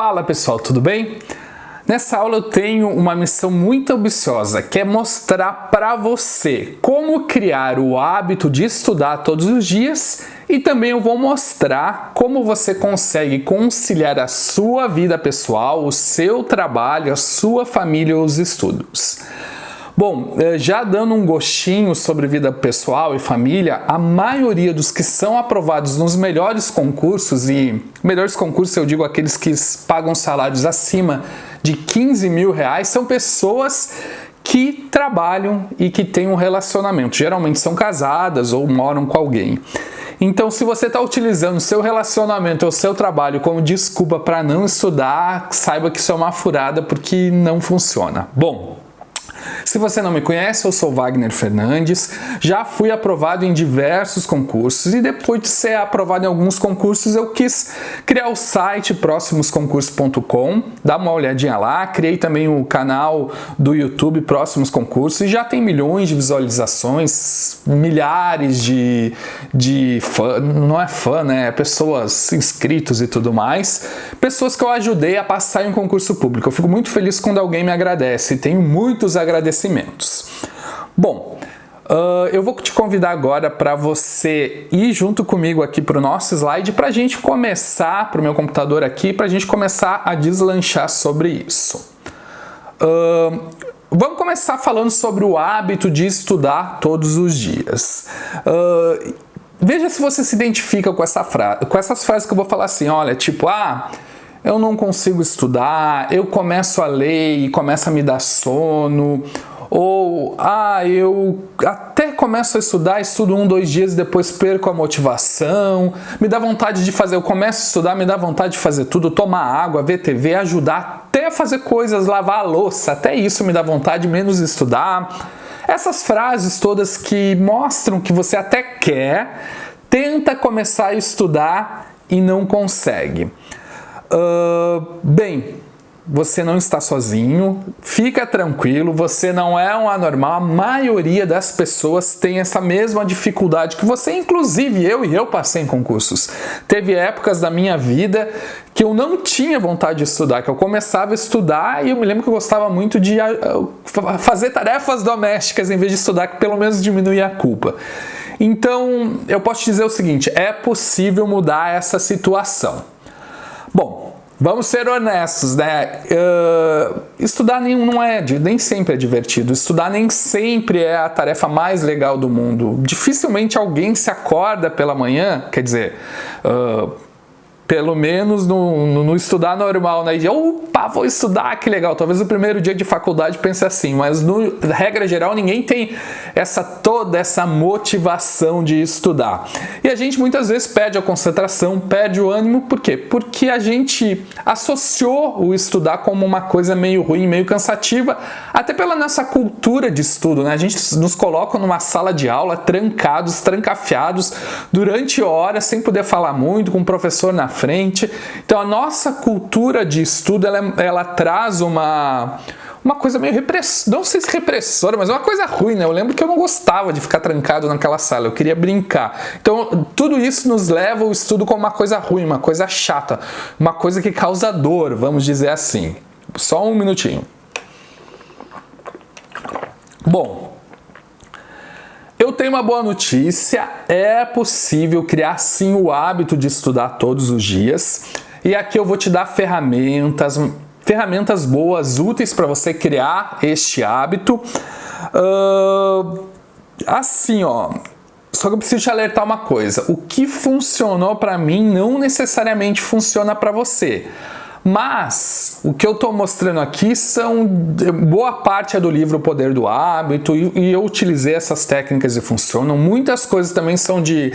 Fala pessoal, tudo bem? Nessa aula eu tenho uma missão muito ambiciosa, que é mostrar para você como criar o hábito de estudar todos os dias e também eu vou mostrar como você consegue conciliar a sua vida pessoal, o seu trabalho, a sua família e os estudos. Bom, já dando um gostinho sobre vida pessoal e família, a maioria dos que são aprovados nos melhores concursos, e melhores concursos eu digo aqueles que pagam salários acima de 15 mil reais, são pessoas que trabalham e que têm um relacionamento. Geralmente são casadas ou moram com alguém. Então, se você está utilizando o seu relacionamento ou o seu trabalho como desculpa para não estudar, saiba que isso é uma furada porque não funciona. Bom, se você não me conhece, eu sou Wagner Fernandes, já fui aprovado em diversos concursos e depois de ser aprovado em alguns concursos eu quis criar o site próximosconcursos.com, dá uma olhadinha lá, criei também o canal do YouTube Próximos Concursos e já tem milhões de visualizações, milhares de fã, não é fã, né? Pessoas inscritos e tudo mais, pessoas que eu ajudei a passar em um concurso público. Eu fico muito feliz quando alguém me agradece e tenho muitos agradecimentos. Bom, eu vou te convidar agora para você ir junto comigo aqui para o nosso slide para a gente começar, para o meu computador aqui, para a gente começar a deslanchar sobre isso. Vamos começar falando sobre o hábito de estudar todos os dias. Veja se você se identifica com essa frase, com essas frases que eu vou falar assim, olha, tipo, eu não consigo estudar, eu começo a ler e começa a me dar sono, ou eu até começo a estudar, estudo 1, 2 dias e depois perco a motivação, me dá vontade de fazer, eu começo a estudar, me dá vontade de fazer tudo, tomar água, ver TV, ajudar até a fazer coisas, lavar a louça, até isso me dá vontade, menos estudar. Essas frases todas que mostram que você até quer, tenta começar a estudar e não consegue. Bem, você não está sozinho, fica tranquilo, você não é um anormal, a maioria das pessoas tem essa mesma dificuldade que você, inclusive eu passei em concursos. Teve épocas da minha vida que eu não tinha vontade de estudar, que eu começava a estudar e eu me lembro que eu gostava muito de fazer tarefas domésticas em vez de estudar, que pelo menos diminuía a culpa. Então, eu posso te dizer o seguinte, é possível mudar essa situação. Bom, vamos ser honestos, né? Estudar nem sempre é divertido. Estudar nem sempre é a tarefa mais legal do mundo. Dificilmente alguém se acorda pela manhã, quer dizer, pelo menos no estudar normal, né? E, opa, vou estudar, que legal. Talvez o primeiro dia de faculdade pense assim, mas na regra geral ninguém tem toda essa motivação de estudar. E a gente muitas vezes perde a concentração, perde o ânimo, por quê? Porque a gente associou o estudar como uma coisa meio ruim, meio cansativa, até pela nossa cultura de estudo, né? A gente nos coloca numa sala de aula trancados, trancafiados, durante horas, sem poder falar muito, com o professor na frente. Então a nossa cultura de estudo ela traz uma coisa meio não sei se repressora, mas uma coisa ruim, né? Eu lembro que eu não gostava de ficar trancado naquela sala, eu queria brincar. Então tudo isso nos leva ao estudo como uma coisa ruim, uma coisa chata, uma coisa que causa dor, vamos dizer assim. Só um minutinho. Bom, eu tenho uma boa notícia, é possível criar sim o hábito de estudar todos os dias. E aqui eu vou te dar ferramentas boas, úteis para você criar este hábito. Assim, ó, só que eu preciso te alertar uma coisa, o que funcionou para mim não necessariamente funciona para você. Mas o que eu estou mostrando aqui boa parte é do livro O Poder do Hábito e eu utilizei essas técnicas e funcionam. Muitas coisas também são de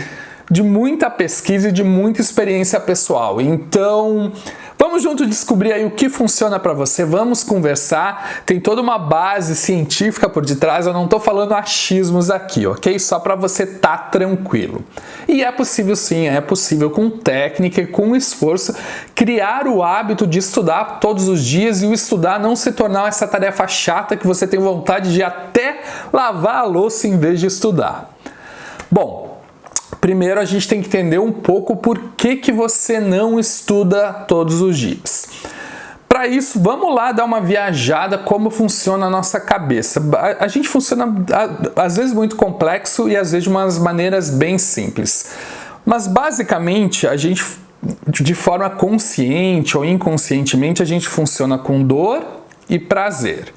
muita pesquisa e de muita experiência pessoal. Então, vamos junto descobrir aí o que funciona para você, vamos conversar, tem toda uma base científica por detrás, eu não estou falando achismos aqui, ok? Só para você estar tranquilo. E é possível sim, é possível com técnica e com esforço criar o hábito de estudar todos os dias e o estudar não se tornar essa tarefa chata que você tem vontade de até lavar a louça em vez de estudar. Bom, primeiro a gente tem que entender um pouco por que você não estuda todos os dias. para isso, vamos lá dar uma viajada como funciona a nossa cabeça. A gente funciona às vezes muito complexo e às vezes de umas maneiras bem simples. Mas basicamente, a gente, de forma consciente ou inconscientemente, a gente funciona com dor e prazer.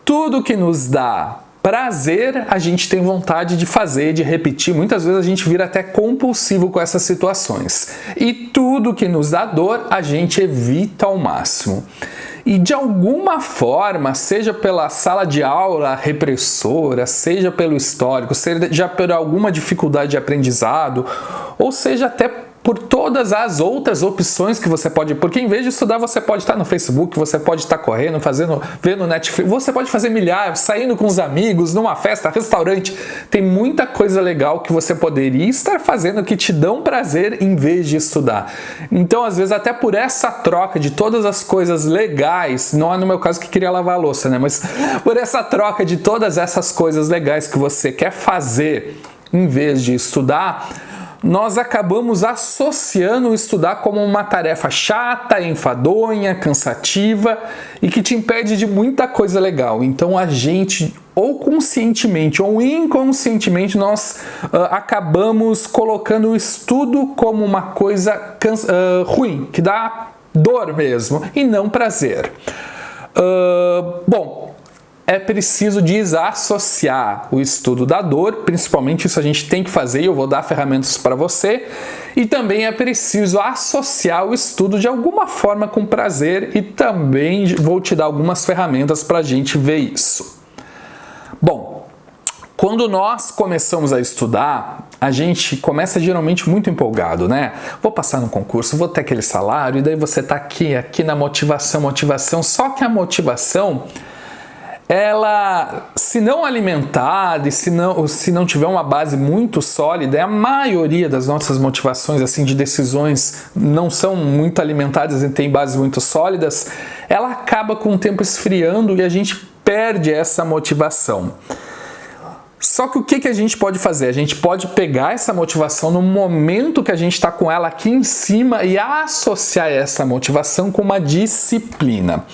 Tudo que nos dá prazer, a gente tem vontade de fazer, de repetir. Muitas vezes a gente vira até compulsivo com essas situações. E tudo que nos dá dor, a gente evita ao máximo. E de alguma forma, seja pela sala de aula repressora, seja pelo histórico, seja por alguma dificuldade de aprendizado, ou seja até por todas as outras opções que você pode... Porque em vez de estudar, você pode estar no Facebook, você pode estar correndo, vendo Netflix, você pode fazer milhares, saindo com os amigos, numa festa, restaurante. Tem muita coisa legal que você poderia estar fazendo que te dão prazer em vez de estudar. Então, às vezes, até por essa troca de todas as coisas legais, não é no meu caso que queria lavar a louça, né? Mas por essa troca de todas essas coisas legais que você quer fazer em vez de estudar, nós acabamos associando o estudar como uma tarefa chata, enfadonha, cansativa e que te impede de muita coisa legal. Então a gente, ou conscientemente ou inconscientemente, nós acabamos colocando o estudo como uma coisa ruim, que dá dor mesmo, e não prazer. Bom, é preciso desassociar o estudo da dor, principalmente isso a gente tem que fazer e eu vou dar ferramentas para você. E também é preciso associar o estudo de alguma forma com prazer e também vou te dar algumas ferramentas para a gente ver isso. Bom, quando nós começamos a estudar, a gente começa geralmente muito empolgado, né? Vou passar no concurso, vou ter aquele salário e daí você tá aqui na motivação, só que a motivação... ela, se não alimentada e se não tiver uma base muito sólida, a maioria das nossas motivações assim, de decisões não são muito alimentadas e tem bases muito sólidas, ela acaba com o tempo esfriando e a gente perde essa motivação. Só que o que a gente pode fazer? A gente pode pegar essa motivação no momento que a gente está com ela aqui em cima e associar essa motivação com uma disciplina.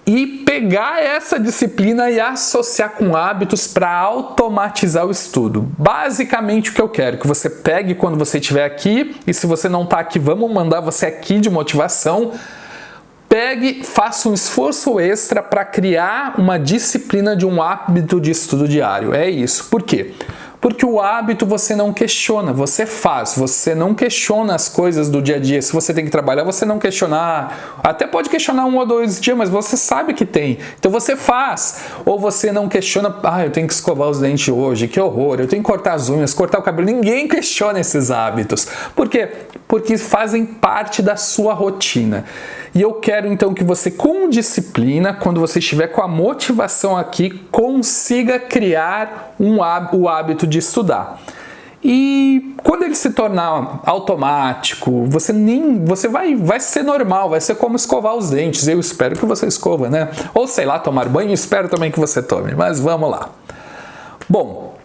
E pegar essa disciplina e associar com hábitos para automatizar o estudo. Basicamente o que eu quero, que você pegue quando você estiver aqui, e se você não está aqui, vamos mandar você aqui de motivação, pegue, faça um esforço extra para criar uma disciplina de um hábito de estudo diário. É isso. Por quê? Porque o hábito você não questiona, você faz, você não questiona as coisas do dia a dia. Se você tem que trabalhar, você não questiona, até pode questionar 1 ou 2 dias, mas você sabe que tem, então você faz. Ou você não questiona, eu tenho que escovar os dentes hoje, que horror, eu tenho que cortar as unhas, cortar o cabelo. Ninguém questiona esses hábitos. Por quê? Porque fazem parte da sua rotina. E eu quero então que você, com disciplina, quando você estiver com a motivação aqui, consiga criar o hábito de estudar. E quando ele se tornar automático, você vai ser normal, vai ser como escovar os dentes. Eu espero que você escova, né? Ou sei lá, tomar banho, espero também que você tome. Mas vamos lá. Bom,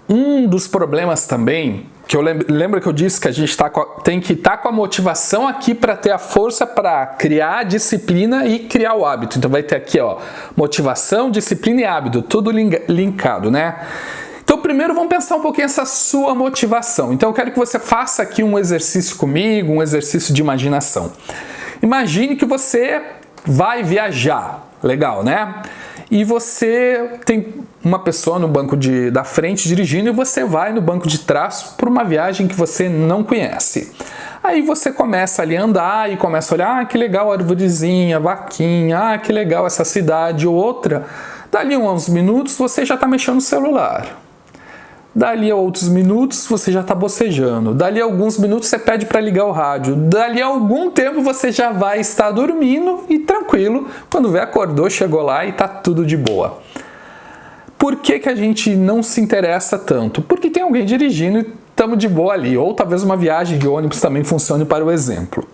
um dos problemas também, que eu lembro que eu disse que a gente tem que estar com a motivação aqui para ter a força para criar a disciplina e criar o hábito. Então vai ter aqui, ó, motivação, disciplina e hábito, tudo linkado, né? Então primeiro vamos pensar um pouquinho essa sua motivação. Então eu quero que você faça aqui um exercício comigo, um exercício de imaginação. Imagine que você vai viajar, legal, né? E você tem uma pessoa no banco da frente dirigindo e você vai no banco de trás por uma viagem que você não conhece. Aí você começa ali a andar e começa a olhar, que legal a arvorezinha, vaquinha, que legal essa cidade ou outra. Dali uns minutos você já está mexendo no celular. Dali a outros minutos você já está bocejando. Dali a alguns minutos você pede para ligar o rádio. Dali a algum tempo você já vai estar dormindo e tranquilo. Quando vê, acordou, chegou lá e está tudo de boa. Por que a gente não se interessa tanto? Porque tem alguém dirigindo e estamos de boa ali. Ou talvez uma viagem de ônibus também funcione para o exemplo.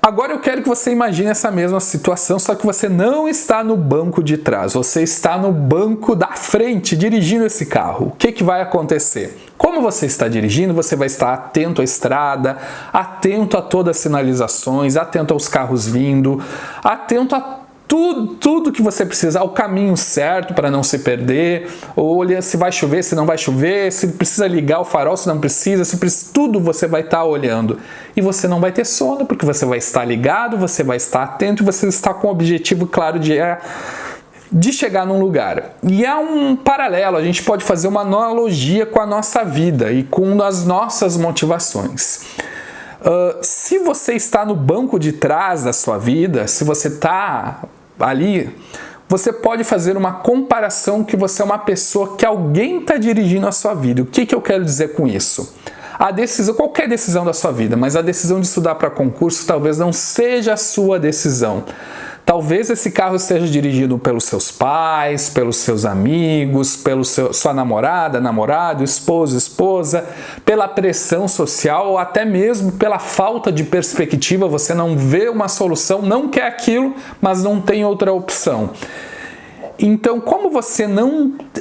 Agora eu quero que você imagine essa mesma situação, só que você não está no banco de trás, você está no banco da frente, dirigindo esse carro. O que vai acontecer? Como você está dirigindo, você vai estar atento à estrada, atento a todas as sinalizações, atento aos carros vindo, atento a tudo que você precisa, ao caminho certo para não se perder, olha se vai chover, se não vai chover, se precisa ligar o farol, se não precisa, tudo você vai estar olhando. E você não vai ter sono, porque você vai estar ligado, você vai estar atento e você está com o objetivo claro de chegar num lugar. E há um paralelo, a gente pode fazer uma analogia com a nossa vida e com as nossas motivações. Se você está no banco de trás da sua vida, se você está ali, você pode fazer uma comparação que você é uma pessoa que alguém está dirigindo a sua vida. O que eu quero dizer com isso? A decisão, qualquer decisão da sua vida, mas a decisão de estudar para concurso talvez não seja a sua decisão. Talvez esse carro esteja dirigido pelos seus pais, pelos seus amigos, sua namorada, namorado, esposo, esposa, pela pressão social ou até mesmo pela falta de perspectiva. Você não vê uma solução, não quer aquilo, mas não tem outra opção. Então, como você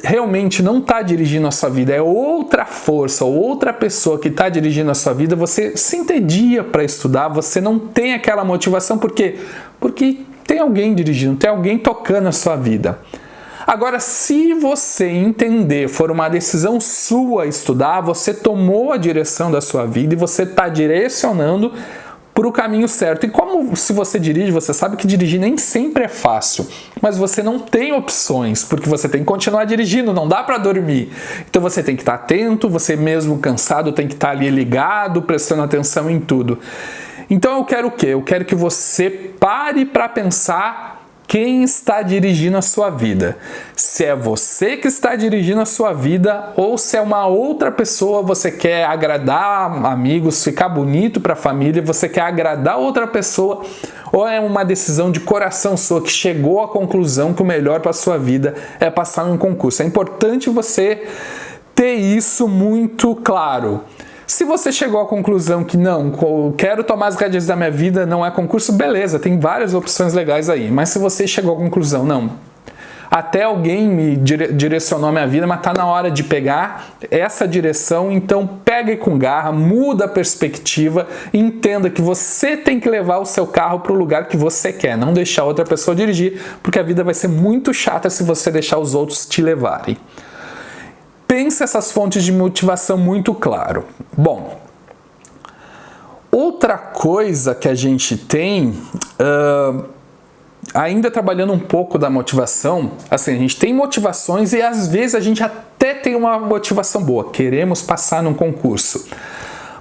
realmente não está dirigindo a sua vida, é outra força ou outra pessoa que está dirigindo a sua vida, você se entedia para estudar, você não tem aquela motivação, por quê? Porque tem alguém dirigindo, tem alguém tocando a sua vida. Agora, se você entender, for uma decisão sua estudar, você tomou a direção da sua vida e você está direcionando para o caminho certo. E como se você dirige, você sabe que dirigir nem sempre é fácil, mas você não tem opções, porque você tem que continuar dirigindo, não dá para dormir. Então você tem que estar atento, você mesmo cansado tem que estar ali ligado, prestando atenção em tudo. Então eu quero o quê? Eu quero que você pare para pensar quem está dirigindo a sua vida. Se é você que está dirigindo a sua vida ou se é uma outra pessoa, você quer agradar amigos, ficar bonito para a família, você quer agradar outra pessoa, ou é uma decisão de coração sua que chegou à conclusão que o melhor para a sua vida é passar em um concurso. É importante você ter isso muito claro. Se você chegou à conclusão que não, quero tomar as rédeas da minha vida, não é concurso, beleza, tem várias opções legais aí. Mas se você chegou à conclusão, não, até alguém me direcionou a minha vida, mas está na hora de pegar essa direção, então pegue com garra, muda a perspectiva e entenda que você tem que levar o seu carro para o lugar que você quer, não deixar outra pessoa dirigir, porque a vida vai ser muito chata se você deixar os outros te levarem. Pense essas fontes de motivação muito claro. Bom, outra coisa que a gente tem, ainda trabalhando um pouco da motivação, assim, a gente tem motivações e às vezes a gente até tem uma motivação boa, queremos passar num concurso.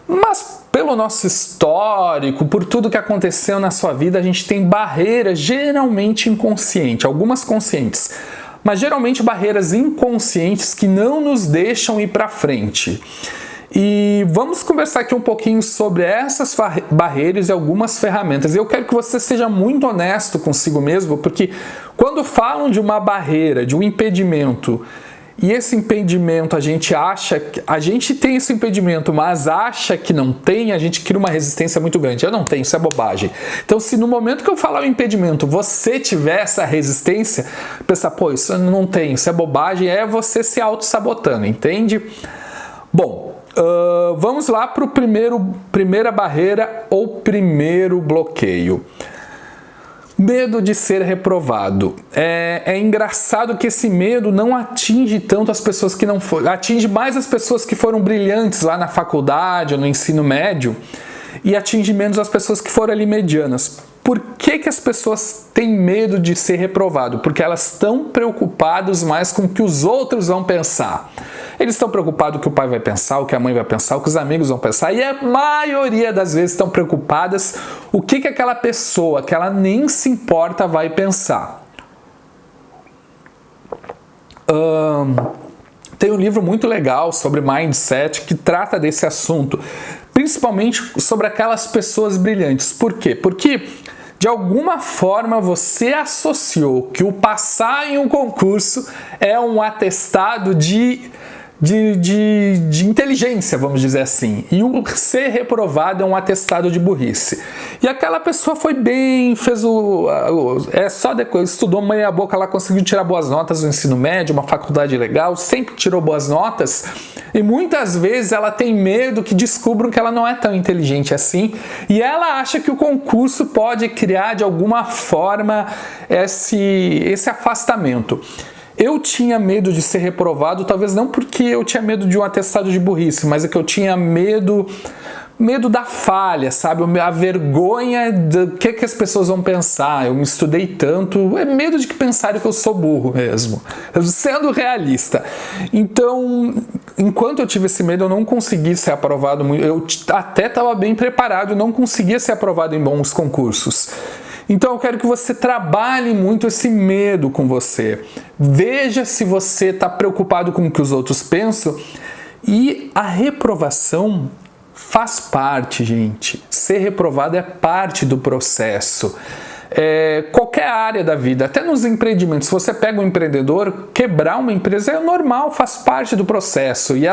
Mas pelo nosso histórico, por tudo que aconteceu na sua vida, a gente tem barreiras geralmente inconscientes, algumas conscientes, mas geralmente barreiras inconscientes que não nos deixam ir para frente. E vamos conversar aqui um pouquinho sobre essas barreiras e algumas ferramentas. Eu quero que você seja muito honesto consigo mesmo, porque quando falam de uma barreira, de um impedimento, e esse impedimento a gente tem esse impedimento, mas acha que não tem, a gente cria uma resistência muito grande. Eu não tenho, isso é bobagem. Então, se no momento que eu falar o impedimento, você tiver essa resistência, pensar, pô, isso eu não tenho, isso é bobagem, é você se auto-sabotando, entende? Bom, vamos lá para o primeira barreira ou primeiro bloqueio. Medo de ser reprovado. É engraçado que esse medo não atinge tanto as pessoas que não foram, atinge mais as pessoas que foram brilhantes lá na faculdade ou no ensino médio e atinge menos as pessoas que foram ali medianas. Por que as pessoas têm medo de ser reprovado? Porque elas estão preocupadas mais com o que os outros vão pensar. Eles estão preocupados com o que o pai vai pensar, o que a mãe vai pensar, o que os amigos vão pensar. E a maioria das vezes estão preocupadas o que aquela pessoa, que ela nem se importa, vai pensar. Tem um livro muito legal sobre mindset que trata desse assunto, principalmente sobre aquelas pessoas brilhantes. Por quê? Porque de alguma forma você associou que o passar em um concurso é um atestado de de inteligência, vamos dizer assim. E o ser reprovado é um atestado de burrice. E aquela pessoa foi bem, estudou meia boca, ela conseguiu tirar boas notas no ensino médio, uma faculdade legal, sempre tirou boas notas. E muitas vezes ela tem medo que descubram que ela não é tão inteligente assim. E ela acha que o concurso pode criar de alguma forma esse afastamento. Eu tinha medo de ser reprovado, talvez não porque eu tinha medo de um atestado de burrice, mas é que eu tinha medo da falha, sabe? A vergonha do que as pessoas vão pensar. Eu me estudei tanto, é medo de que pensarem que eu sou burro mesmo, sendo realista. Então, enquanto eu tive esse medo, eu não consegui ser aprovado. Eu até estava bem preparado, não conseguia ser aprovado em bons concursos. Então eu quero que você trabalhe muito esse medo com você. Veja se você está preocupado com o que os outros pensam. E a reprovação faz parte, gente. Ser reprovado é parte do processo. Qualquer área da vida, até nos empreendimentos, se você pega um empreendedor, quebrar uma empresa é normal, faz parte do processo. E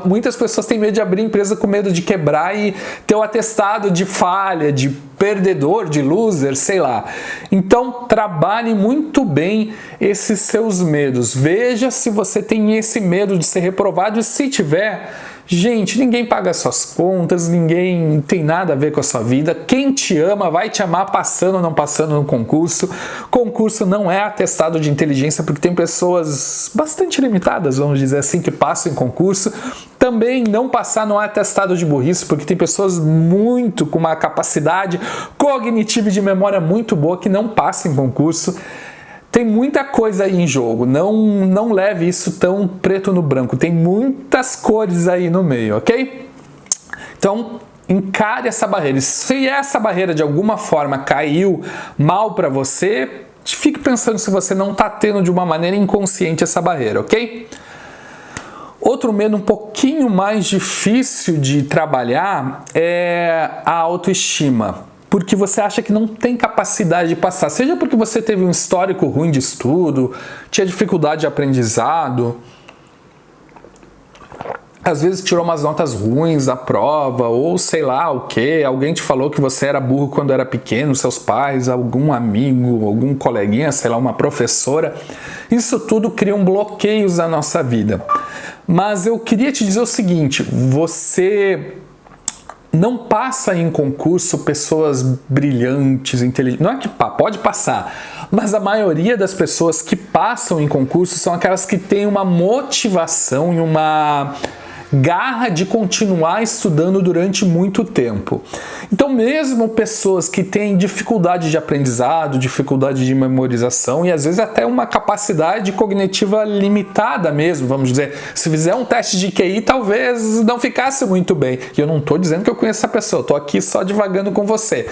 muitas pessoas têm medo de abrir empresa com medo de quebrar e ter o atestado de falha, de perdedor, de loser, sei lá. Então, trabalhe muito bem esses seus medos. Veja se você tem esse medo de ser reprovado e se tiver... Gente, ninguém paga suas contas, ninguém tem nada a ver com a sua vida. Quem te ama vai te amar passando ou não passando no concurso. Concurso não é atestado de inteligência, porque tem pessoas bastante limitadas, vamos dizer assim, que passam em concurso. Também não passar não é atestado de burrice, porque tem pessoas com uma capacidade cognitiva e de memória muito boa que não passam em concurso. Tem muita coisa aí em jogo, não leve isso tão preto no branco, tem muitas cores aí no meio, ok? Então, encare essa barreira. Se essa barreira de alguma forma caiu mal para você, fique pensando se você não está tendo de uma maneira inconsciente essa barreira, ok? Outro medo um pouquinho mais difícil de trabalhar é a autoestima. Porque você acha que não tem capacidade de passar, seja porque você teve um histórico ruim de estudo, tinha dificuldade de aprendizado, às vezes tirou umas notas ruins da prova, ou sei lá o que, alguém te falou que você era burro quando era pequeno, seus pais, algum amigo, algum coleguinha, sei lá, uma professora. Isso tudo cria bloqueios na nossa vida. Mas eu queria te dizer o seguinte, você... não passa em concurso pessoas brilhantes, inteligentes. Não é que pode passar, mas a maioria das pessoas que passam em concurso são aquelas que têm uma motivação e uma garra de continuar estudando durante muito tempo. Então, mesmo pessoas que têm dificuldade de aprendizado, dificuldade de memorização e às vezes até uma capacidade cognitiva limitada mesmo, vamos dizer, se fizer um teste de QI, talvez não ficasse muito bem. E eu não estou dizendo que eu conheço essa pessoa, estou aqui só divagando com você.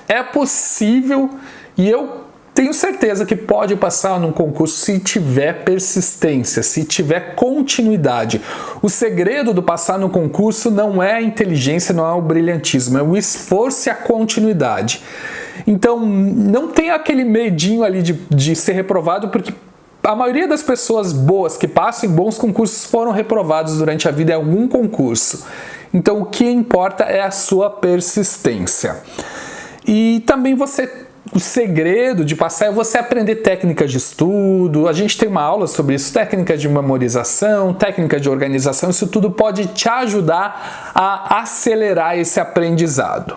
É possível e eu tenho certeza que pode passar num concurso se tiver persistência, se tiver continuidade. O segredo do passar no concurso não é a inteligência, não é o brilhantismo, é o esforço e a continuidade. Então, não tenha aquele medinho ali de ser reprovado, porque a maioria das pessoas boas que passam em bons concursos foram reprovados durante a vida em algum concurso. Então, o que importa é a sua persistência. E também o segredo de passar é você aprender técnicas de estudo. A gente tem uma aula sobre isso, técnicas de memorização, técnicas de organização. Isso tudo pode te ajudar a acelerar esse aprendizado.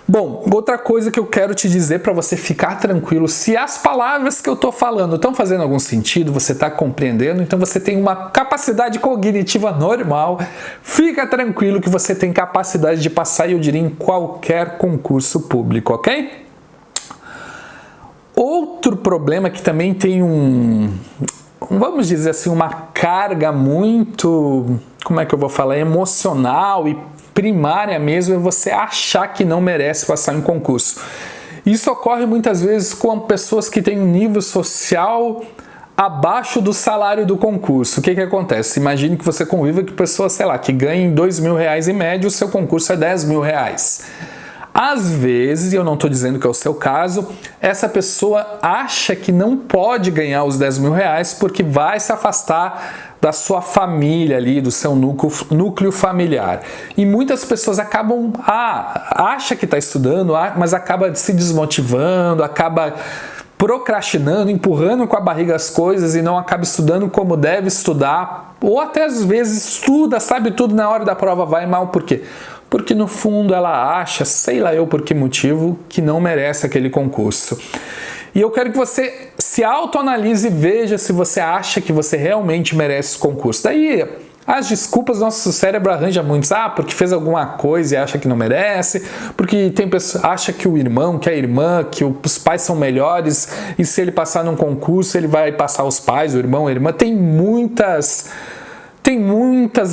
Bom, outra coisa que eu quero te dizer para você ficar tranquilo, se as palavras que eu estou falando estão fazendo algum sentido, você está compreendendo, então você tem uma capacidade cognitiva normal, fica tranquilo que você tem capacidade de passar, eu diria, em qualquer concurso público, ok? Outro problema que também tem vamos dizer assim, uma carga muito, como é que eu vou falar, emocional e primária mesmo, é você achar que não merece passar em concurso. Isso ocorre muitas vezes com pessoas que têm um nível social abaixo do salário do concurso. O que acontece? Imagine que você conviva com pessoas, sei lá, que ganhem R$2.000 em média, o seu concurso é R$10.000. Às vezes, e eu não estou dizendo que é o seu caso, essa pessoa acha que não pode ganhar os R$10.000 porque vai se afastar da sua família ali, do seu núcleo familiar. E muitas pessoas acabam, acha que está estudando, mas acaba se desmotivando, acaba procrastinando, empurrando com a barriga as coisas e não acaba estudando como deve estudar, ou até às vezes estuda, sabe tudo, na hora da prova vai mal. Por quê? Porque no fundo ela acha, sei lá eu por que motivo, que não merece aquele concurso. E eu quero que você se autoanalise e veja se você acha que você realmente merece esse concurso. Daí, as desculpas, nosso cérebro arranja muitos. Porque fez alguma coisa e acha que não merece, porque tem pessoa acha que o irmão, que a irmã, que os pais são melhores e se ele passar num concurso ele vai passar os pais, o irmão, a irmã. Tem muitas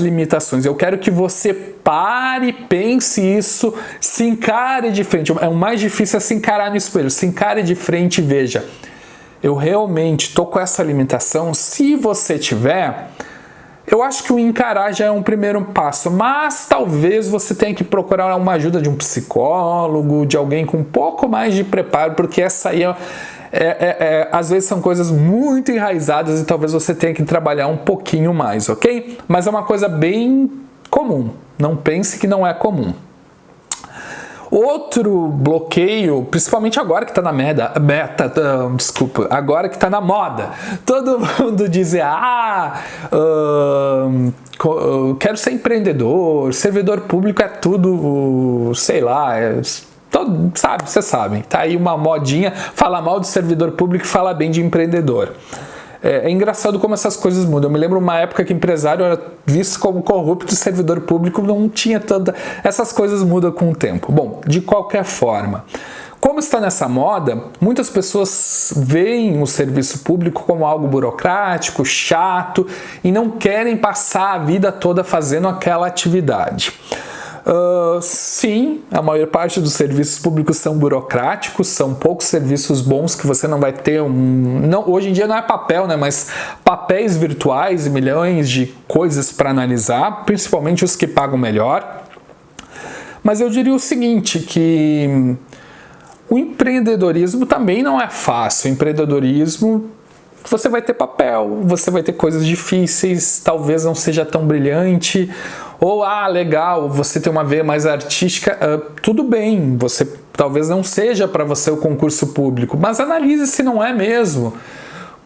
limitações. Eu quero que você pare, pense isso, se encare de frente. O mais difícil é se encarar no espelho. Se encare de frente e veja. Eu realmente estou com essa limitação? Se você tiver, eu acho que o encarar já é um primeiro passo. Mas talvez você tenha que procurar uma ajuda de um psicólogo, de alguém com um pouco mais de preparo, porque essa aí às vezes são coisas muito enraizadas e talvez você tenha que trabalhar um pouquinho mais, ok? Mas é uma coisa bem comum, não pense que não é comum. Outro bloqueio, principalmente agora que está na agora que está na moda, todo mundo diz, quero ser empreendedor, servidor público é tudo, sei lá, vocês sabem, tá aí uma modinha, fala mal de servidor público e fala bem de empreendedor. É engraçado como essas coisas mudam. Eu me lembro uma época que empresário era visto como corrupto e servidor público não tinha tanta... Essas coisas mudam com o tempo. Bom, de qualquer forma, como está nessa moda, muitas pessoas veem o serviço público como algo burocrático, chato e não querem passar a vida toda fazendo aquela atividade. Sim, a maior parte dos serviços públicos são burocráticos, são poucos serviços bons que você não vai ter hoje em dia não é papel, né, mas papéis virtuais e milhões de coisas para analisar, principalmente os que pagam melhor. Mas eu diria o seguinte, que o empreendedorismo também não é fácil. O empreendedorismo, você vai ter papel, você vai ter coisas difíceis, talvez não seja tão brilhante, ou, legal, você tem uma veia mais artística, tudo bem, você talvez não seja para você o concurso público, mas analise se não é mesmo,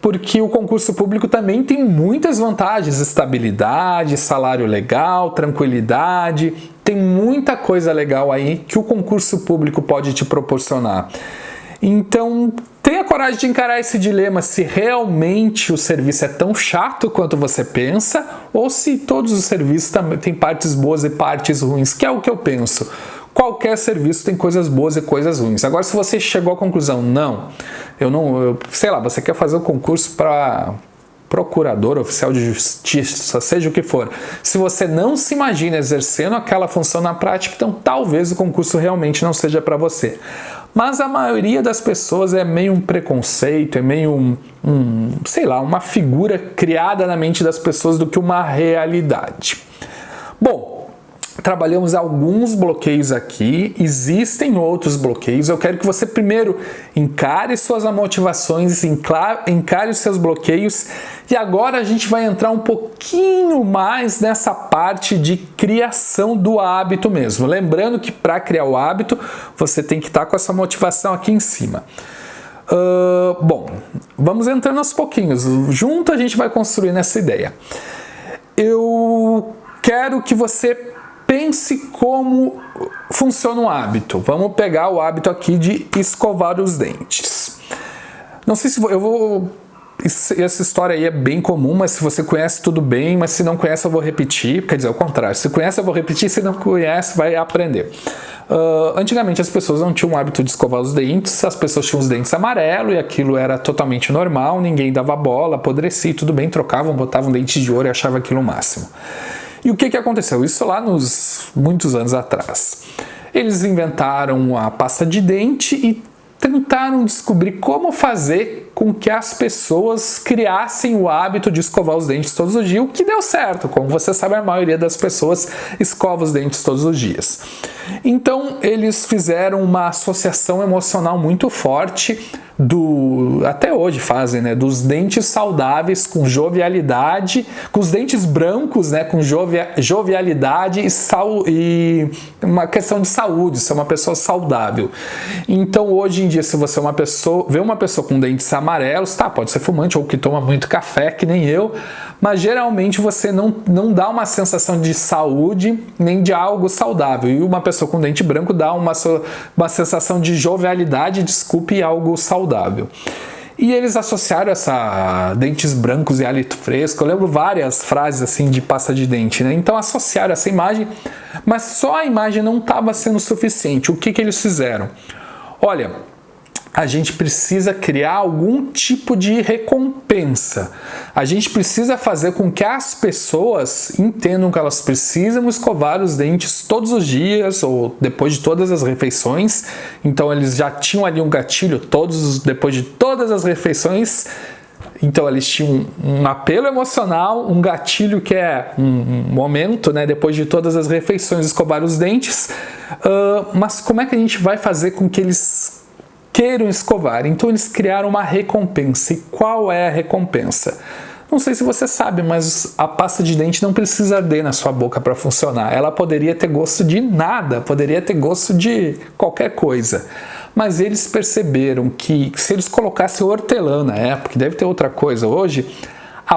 porque o concurso público também tem muitas vantagens, estabilidade, salário legal, tranquilidade, tem muita coisa legal aí que o concurso público pode te proporcionar. Então, tenha coragem de encarar esse dilema, se realmente o serviço é tão chato quanto você pensa, ou se todos os serviços também têm partes boas e partes ruins, que é o que eu penso. Qualquer serviço tem coisas boas e coisas ruins. Agora, se você chegou à conclusão, sei lá, você quer fazer o concurso para procurador, oficial de justiça, seja o que for. Se você não se imagina exercendo aquela função na prática, então talvez o concurso realmente não seja para você. Mas a maioria das pessoas é meio um preconceito, é meio sei lá, uma figura criada na mente das pessoas do que uma realidade. Bom, trabalhamos alguns bloqueios aqui, existem outros bloqueios. Eu quero que você primeiro encare suas motivações, encare os seus bloqueios, e agora a gente vai entrar um pouquinho mais nessa parte de criação do hábito mesmo. Lembrando que para criar o hábito, você tem que estar com essa motivação aqui em cima. Bom, vamos entrando aos pouquinhos. Junto a gente vai construindo essa ideia. Eu quero que você pense como funciona um hábito. Vamos pegar o hábito aqui de escovar os dentes. Não sei se eu vou... Essa história aí é bem comum, mas se você conhece, tudo bem, mas se não conhece eu vou repetir, quer dizer, ao contrário, se conhece eu vou repetir, se não conhece vai aprender. Antigamente as pessoas não tinham o hábito de escovar os dentes, as pessoas tinham os dentes amarelos e aquilo era totalmente normal, ninguém dava bola, apodrecia, tudo bem, trocavam, botavam dentes de ouro e achavam aquilo o máximo. E o que aconteceu? Isso lá nos muitos anos atrás. Eles inventaram a pasta de dente e tentaram descobrir como fazer com que as pessoas criassem o hábito de escovar os dentes todos os dias, o que deu certo. Como você sabe, a maioria das pessoas escova os dentes todos os dias. Então, eles fizeram uma associação emocional muito forte até hoje fazem, né, dos dentes saudáveis com jovialidade, com os dentes brancos, né, com jovialidade e uma questão de saúde, ser uma pessoa saudável. Então hoje em dia, se você vê uma pessoa com dentes amarelos, tá, pode ser fumante ou que toma muito café, que nem eu, mas geralmente você não dá uma sensação de saúde nem de algo saudável. E uma pessoa com dente branco dá uma sensação de jovialidade, e algo saudável. E eles associaram dentes brancos e hálito fresco. Eu lembro várias frases assim de pasta de dente, né? Então associaram essa imagem, mas só a imagem não estava sendo suficiente. O que eles fizeram? Olha, a gente precisa criar algum tipo de recompensa. A gente precisa fazer com que as pessoas entendam que elas precisam escovar os dentes todos os dias ou depois de todas as refeições. Então eles já tinham ali um gatilho depois de todas as refeições. Então eles tinham um apelo emocional, um gatilho que é um momento, né, depois de todas as refeições, escovar os dentes. Mas como é que a gente vai fazer com que eles queiram escovar? Então eles criaram uma recompensa. E qual é a recompensa? Não sei se você sabe, mas a pasta de dente não precisa arder na sua boca para funcionar. Ela poderia ter gosto de nada, poderia ter gosto de qualquer coisa. Mas eles perceberam que se eles colocassem hortelã na época, deve ter outra coisa hoje,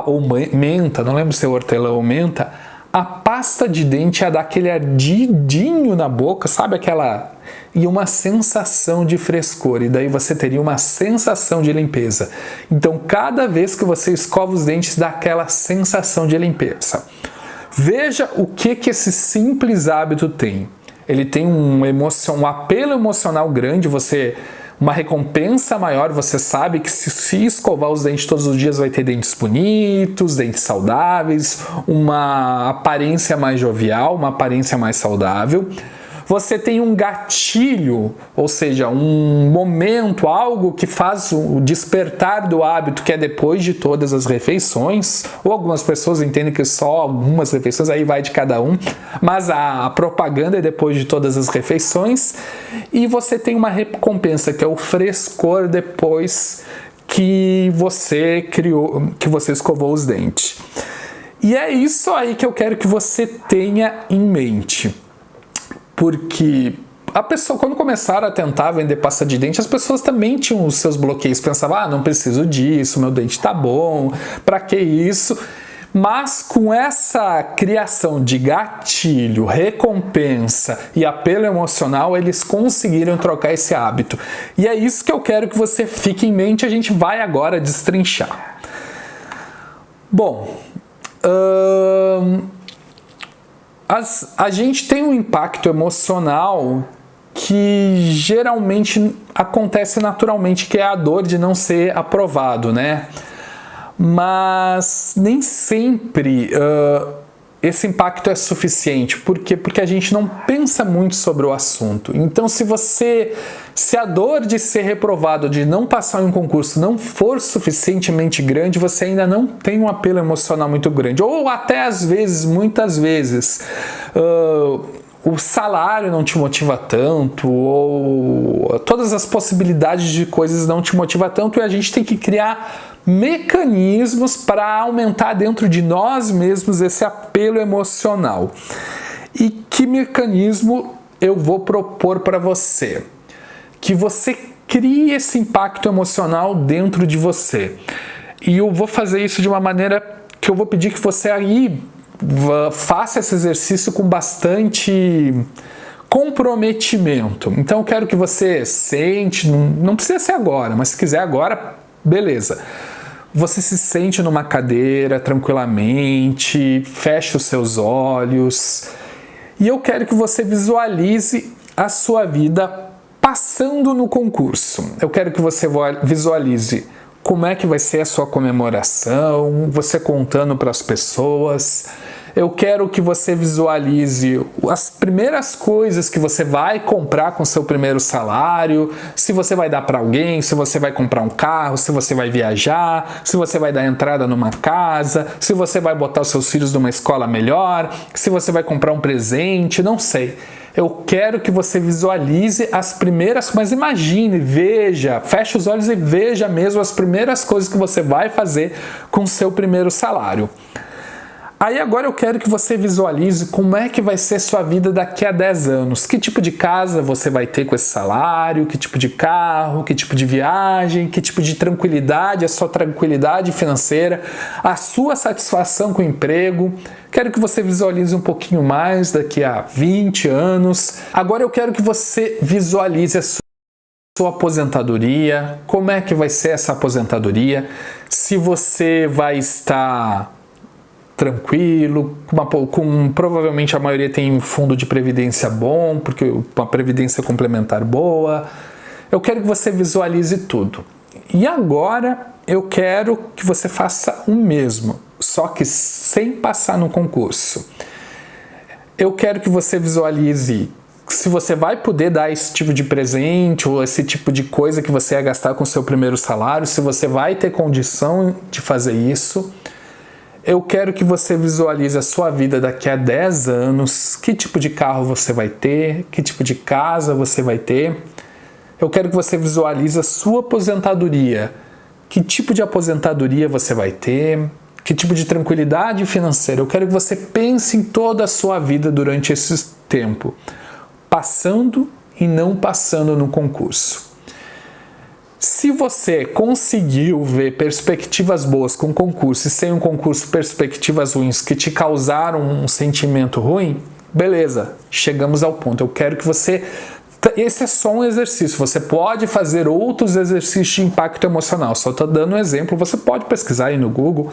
ou menta, não lembro se é hortelã ou menta, a pasta de dente ia dar aquele ardidinho na boca, sabe aquela... E uma sensação de frescor, e daí você teria uma sensação de limpeza. Então, cada vez que você escova os dentes, dá aquela sensação de limpeza. Veja o que esse simples hábito tem. Ele tem um apelo emocional grande, uma recompensa maior, você sabe que se escovar os dentes todos os dias vai ter dentes bonitos, dentes saudáveis, uma aparência mais jovial, uma aparência mais saudável. Você tem um gatilho, ou seja, um momento, algo que faz o despertar do hábito, que é depois de todas as refeições, ou algumas pessoas entendem que só algumas refeições, aí vai de cada um, mas a propaganda é depois de todas as refeições, e você tem uma recompensa, que é o frescor depois que você escovou os dentes. E é isso aí que eu quero que você tenha em mente. Porque a pessoa, quando começaram a tentar vender pasta de dente, as pessoas também tinham os seus bloqueios, pensavam, não preciso disso, meu dente tá bom, pra que isso? Mas com essa criação de gatilho, recompensa e apelo emocional, eles conseguiram trocar esse hábito. E é isso que eu quero que você fique em mente, a gente vai agora destrinchar. Bom, a gente tem um impacto emocional que geralmente acontece naturalmente, que é a dor de não ser aprovado, né? Mas nem sempre esse impacto é suficiente. Por quê? Porque a gente não pensa muito sobre o assunto. Então, se a dor de ser reprovado, de não passar em um concurso, não for suficientemente grande, você ainda não tem um apelo emocional muito grande. Ou até às vezes, muitas vezes, o salário não te motiva tanto, ou todas as possibilidades de coisas não te motiva tanto, e a gente tem que criar mecanismos para aumentar dentro de nós mesmos esse apelo emocional. E que mecanismo eu vou propor para você? Que você crie esse impacto emocional dentro de você. E eu vou fazer isso de uma maneira que eu vou pedir que você aí faça esse exercício com bastante comprometimento. Então eu quero que você sente, não precisa ser agora, mas se quiser agora, beleza. Você se sente numa cadeira tranquilamente, feche os seus olhos e eu quero que você visualize a sua vida passando no concurso. Eu quero que você visualize como é que vai ser a sua comemoração, você contando para as pessoas. Eu quero que você visualize as primeiras coisas que você vai comprar com seu primeiro salário, se você vai dar para alguém, se você vai comprar um carro, se você vai viajar, se você vai dar entrada numa casa, se você vai botar os seus filhos numa escola melhor, se você vai comprar um presente, não sei. eu quero que você visualize as primeiras, mas imagine, veja, feche os olhos e veja mesmo as primeiras coisas que você vai fazer com o seu primeiro salário. Aí agora eu quero que você visualize como é que vai ser sua vida daqui a 10 anos. Que tipo de casa você vai ter com esse salário, que tipo de carro, que tipo de viagem, que tipo de tranquilidade, a sua tranquilidade financeira, a sua satisfação com o emprego. Quero que você visualize um pouquinho mais daqui a 20 anos. Agora eu quero que você visualize a sua aposentadoria, como é que vai ser essa aposentadoria, se você vai estar tranquilo, provavelmente a maioria tem um fundo de previdência bom, porque uma previdência complementar boa. Eu quero que você visualize tudo. E agora eu quero que você faça o mesmo, só que sem passar no concurso. Eu quero que você visualize se você vai poder dar esse tipo de presente ou esse tipo de coisa que você ia gastar com o seu primeiro salário, se você vai ter condição de fazer isso. Eu quero que você visualize a sua vida daqui a 10 anos, que tipo de carro você vai ter, que tipo de casa você vai ter. Eu quero que você visualize a sua aposentadoria, que tipo de aposentadoria você vai ter, que tipo de tranquilidade financeira. Eu quero que você pense em toda a sua vida durante esse tempo, passando e não passando no concurso. Se você conseguiu ver perspectivas boas com o concurso e sem um concurso perspectivas ruins que te causaram um sentimento ruim, beleza, chegamos ao ponto. Eu quero que você... Esse é só um exercício, você pode fazer outros exercícios de impacto emocional, só estou dando um exemplo, você pode pesquisar aí no Google,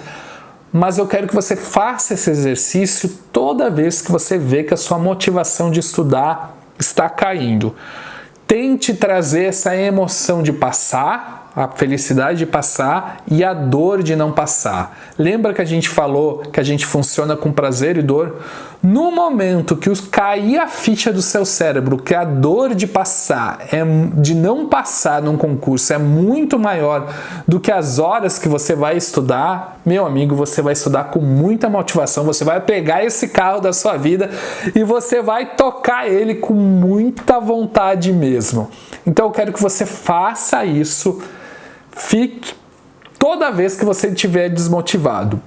mas eu quero que você faça esse exercício toda vez que você vê que a sua motivação de estudar está caindo. Tente trazer essa emoção de passar, a felicidade de passar e a dor de não passar. Lembra que a gente falou que a gente funciona com prazer e dor? No momento que cair a ficha do seu cérebro que a dor de passar, de não passar num concurso é muito maior do que as horas que você vai estudar, meu amigo, você vai estudar com muita motivação, você vai pegar esse carro da sua vida e você vai tocar ele com muita vontade mesmo. Então eu quero que você faça isso, fique toda vez que você estiver desmotivado.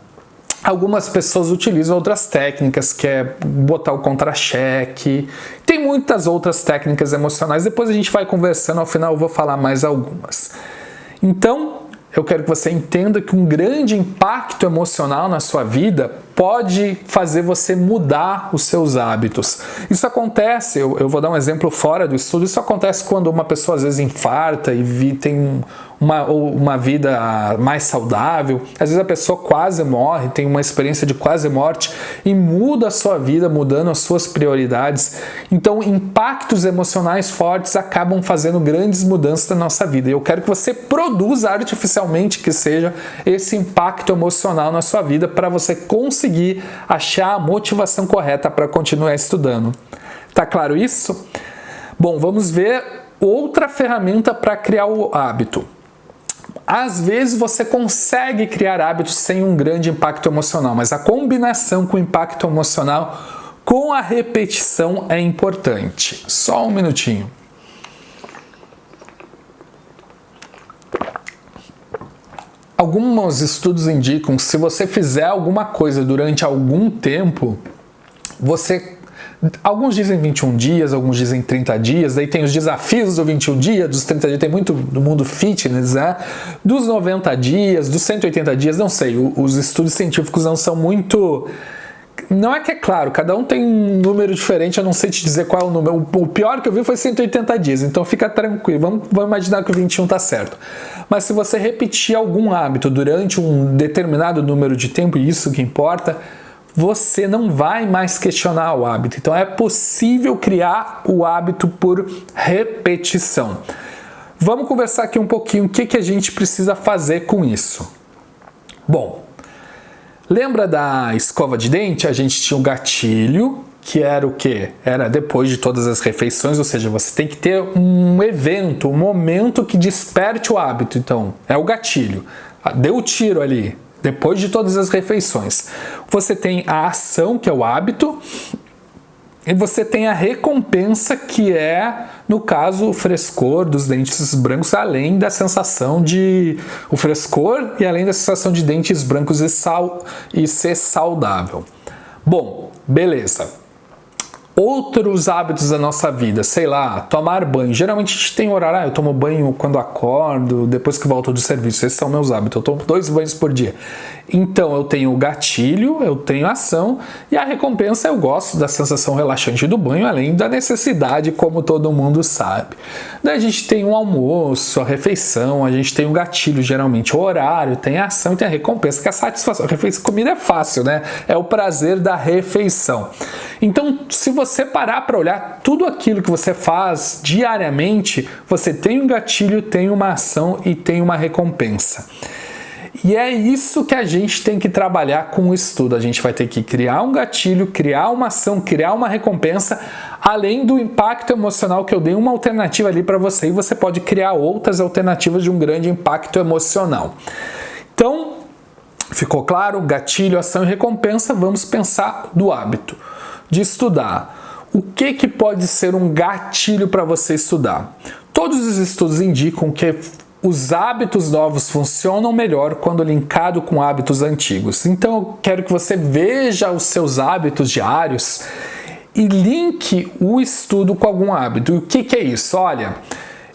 Algumas pessoas utilizam outras técnicas, que é botar o contra-cheque. Tem muitas outras técnicas emocionais. Depois a gente vai conversando, ao final eu vou falar mais algumas. Então, eu quero que você entenda que um grande impacto emocional na sua vida pode fazer você mudar os seus hábitos. Isso acontece, eu vou dar um exemplo fora do estudo, isso acontece quando uma pessoa às vezes infarta e tem uma vida mais saudável. Às vezes a pessoa quase morre, tem uma experiência de quase morte e muda a sua vida, mudando as suas prioridades. Então, impactos emocionais fortes acabam fazendo grandes mudanças na nossa vida. E eu quero que você produza artificialmente que seja esse impacto emocional na sua vida para você conseguir achar a motivação correta para continuar estudando. Tá claro isso? Bom, vamos ver outra ferramenta para criar o hábito. Às vezes você consegue criar hábitos sem um grande impacto emocional, mas a combinação com o impacto emocional com a repetição é importante. Só um minutinho. Alguns estudos indicam que se você fizer alguma coisa durante algum tempo, alguns dizem 21 dias, alguns dizem 30 dias, daí tem os desafios do 21 dias, dos 30 dias, tem muito do mundo fitness, né? Dos 90 dias, dos 180 dias, não sei, os estudos científicos não são muito... Não é que é claro, cada um tem um número diferente, eu não sei te dizer qual é o número. O pior que eu vi foi 180 dias, então fica tranquilo, vamos imaginar que o 21 está certo. Mas se você repetir algum hábito durante um determinado número de tempo, e isso que importa, você não vai mais questionar o hábito. Então é possível criar o hábito por repetição. Vamos conversar aqui um pouquinho o que a gente precisa fazer com isso. Bom, lembra da escova de dente? A gente tinha o gatilho, que era o quê? Era depois de todas as refeições, ou seja, você tem que ter um evento, um momento que desperte o hábito. Então, é o gatilho. Deu o tiro ali, depois de todas as refeições. Você tem a ação, que é o hábito, E você tem a recompensa, que é, no caso, o frescor dos dentes brancos, além da sensação de... o frescor e além da sensação de dentes brancos e ser saudável. Bom, beleza. Outros hábitos da nossa vida, sei lá, tomar banho. Geralmente a gente tem horário, eu tomo banho quando acordo, depois que volto do serviço. Esses são meus hábitos, eu tomo 2 banhos por dia. Então eu tenho o gatilho, eu tenho a ação, e a recompensa eu gosto da sensação relaxante do banho, além da necessidade, como todo mundo sabe. Daí a gente tem o almoço, a refeição, a gente tem o gatilho, geralmente o horário, tem a ação e tem a recompensa, que é a satisfação. Comida é fácil, né? É o prazer da refeição. Então, se você parar para olhar tudo aquilo que você faz diariamente, você tem um gatilho, tem uma ação e tem uma recompensa. E é isso que a gente tem que trabalhar com o estudo. A gente vai ter que criar um gatilho, criar uma ação, criar uma recompensa, além do impacto emocional, que eu dei uma alternativa ali para você, e você pode criar outras alternativas de um grande impacto emocional. Então, ficou claro? Gatilho, ação e recompensa. Vamos pensar do hábito de estudar. O que pode ser um gatilho para você estudar? Todos os estudos indicam que os hábitos novos funcionam melhor quando linkado com hábitos antigos. Então eu quero que você veja os seus hábitos diários e linke o estudo com algum hábito. E o que é isso? Olha,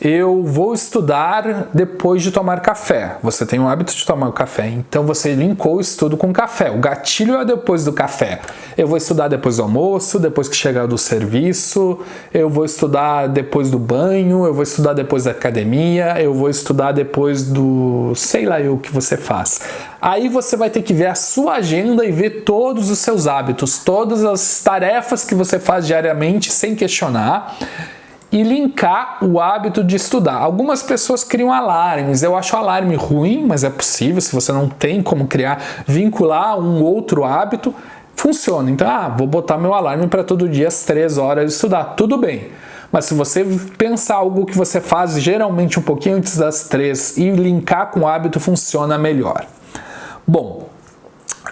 eu vou estudar depois de tomar café. Você tem o hábito de tomar café, então você linkou o estudo com café. O gatilho é depois do café. Eu vou estudar depois do almoço, depois que chegar do serviço, eu vou estudar depois do banho, eu vou estudar depois da academia, eu vou estudar depois do... sei lá o que você faz. Aí você vai ter que ver a sua agenda e ver todos os seus hábitos, todas as tarefas que você faz diariamente sem questionar, e linkar o hábito de estudar. Algumas pessoas criam alarmes. Eu acho alarme ruim, mas é possível. Se você não tem como criar, vincular um outro hábito, funciona. Então, vou botar meu alarme para todo dia às 3 horas estudar. Tudo bem. Mas se você pensar algo que você faz geralmente um pouquinho antes das 3 e linkar com o hábito, funciona melhor. Bom,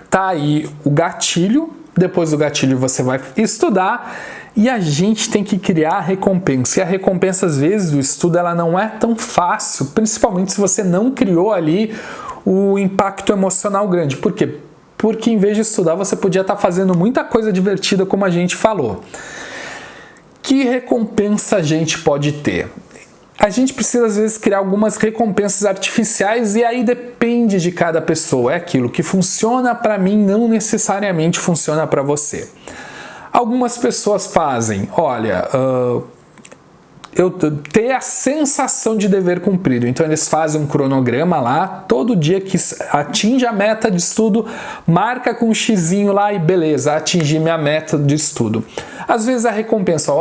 tá aí o gatilho. Depois do gatilho você vai estudar. E a gente tem que criar a recompensa. E a recompensa, às vezes, do estudo, ela não é tão fácil, principalmente se você não criou ali o impacto emocional grande. Por quê? Porque em vez de estudar, você podia estar fazendo muita coisa divertida, como a gente falou. Que recompensa a gente pode ter? A gente precisa, às vezes, criar algumas recompensas artificiais, e aí depende de cada pessoa. É aquilo que funciona para mim, não necessariamente funciona para você. Algumas pessoas fazem, olha, eu ter a sensação de dever cumprido. Então eles fazem um cronograma lá, todo dia que atinge a meta de estudo, marca com um xizinho lá e beleza, atingi minha meta de estudo. Às vezes a recompensa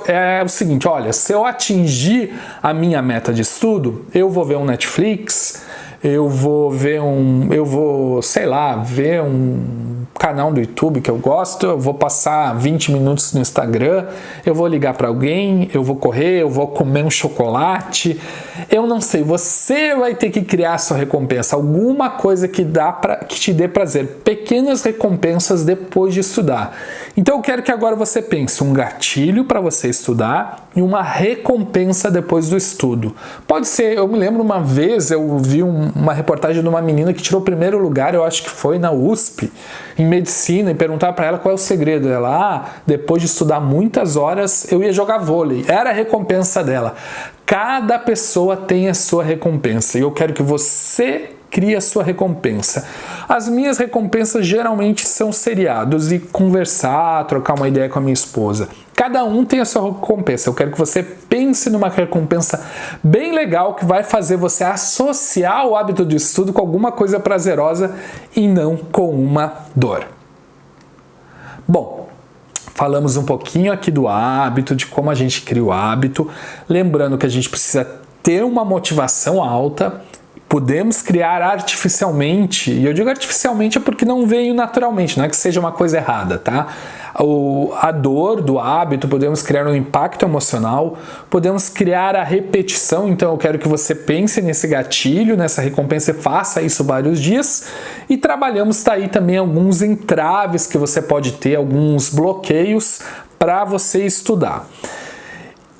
é o seguinte, olha, se eu atingir a minha meta de estudo, eu vou ver um Netflix, eu vou ver um canal do YouTube que eu gosto, eu vou passar 20 minutos no Instagram, eu vou ligar para alguém, eu vou correr, eu vou comer um chocolate, eu não sei, você vai ter que criar a sua recompensa, alguma coisa que te dê prazer, pequenas recompensas depois de estudar. Então eu quero que agora você pense um gatilho para você estudar e uma recompensa depois do estudo. Pode ser, eu me lembro uma vez, eu vi uma reportagem de uma menina que tirou o primeiro lugar, eu acho que foi na USP, em medicina, e perguntar para ela qual é o segredo. Ela, depois de estudar muitas horas, eu ia jogar vôlei. Era a recompensa dela. Cada pessoa tem a sua recompensa e eu quero que você crie a sua recompensa. As minhas recompensas geralmente são seriados e conversar, trocar uma ideia com a minha esposa. Cada um tem a sua recompensa. Eu quero que você pense numa recompensa bem legal que vai fazer você associar o hábito de estudo com alguma coisa prazerosa e não com uma dor. Bom, falamos um pouquinho aqui do hábito, de como a gente cria o hábito. Lembrando que a gente precisa ter uma motivação alta. Podemos criar artificialmente, e eu digo artificialmente é porque não veio naturalmente, não é que seja uma coisa errada, tá? A dor do hábito, podemos criar um impacto emocional, podemos criar a repetição, então eu quero que você pense nesse gatilho, nessa recompensa e faça isso vários dias, e trabalhamos aí também alguns entraves que você pode ter, alguns bloqueios para você estudar.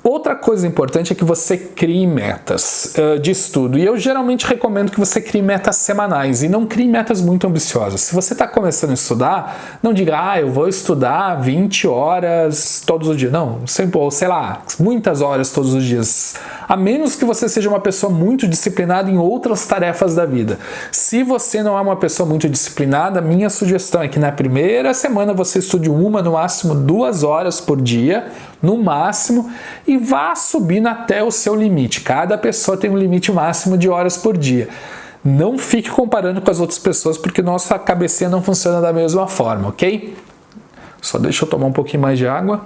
Outra coisa importante é que você crie metas de estudo. E eu geralmente recomendo que você crie metas semanais e não crie metas muito ambiciosas. Se você está começando a estudar, não diga, eu vou estudar 20 horas todos os dias. Não, sempre, ou sei lá, muitas horas todos os dias. A menos que você seja uma pessoa muito disciplinada em outras tarefas da vida. Se você não é uma pessoa muito disciplinada, minha sugestão é que na primeira semana você estude no máximo 2 horas por dia, no máximo, e vá subindo até o seu limite. Cada pessoa tem um limite máximo de horas por dia. Não fique comparando com as outras pessoas, porque nossa cabecinha não funciona da mesma forma, ok? Só deixa eu tomar um pouquinho mais de água.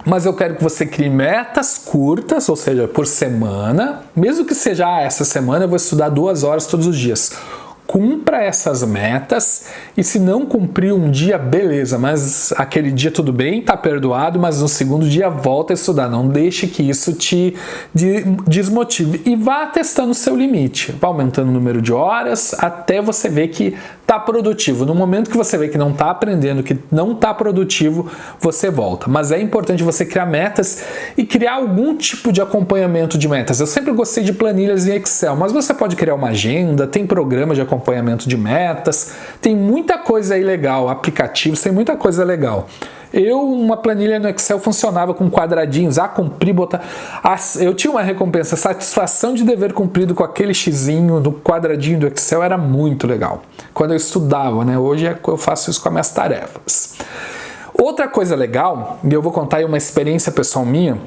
Mas eu quero que você crie metas curtas, ou seja, por semana. Mesmo que seja essa semana eu vou estudar 2 horas todos os dias. Cumpra essas metas e se não cumprir um dia, beleza, mas aquele dia tudo bem, tá perdoado, mas no segundo dia volta a estudar. Não deixe que isso te desmotive e vá testando o seu limite. Vá aumentando o número de horas até você ver que tá produtivo. No momento que você vê que não tá aprendendo, que não tá produtivo, você volta. Mas é importante você criar metas e criar algum tipo de acompanhamento de metas. Eu sempre gostei de planilhas em Excel, mas você pode criar uma agenda, tem programa de acompanhamento de metas, tem muita coisa aí legal, aplicativos, tem muita coisa legal. Uma planilha no Excel funcionava com quadradinhos, cumprir, botar... Eu tinha uma recompensa, satisfação de dever cumprido com aquele xizinho no quadradinho do Excel era muito legal. Quando eu estudava, né? Hoje eu faço isso com as minhas tarefas. Outra coisa legal, e eu vou contar aí uma experiência pessoal minha,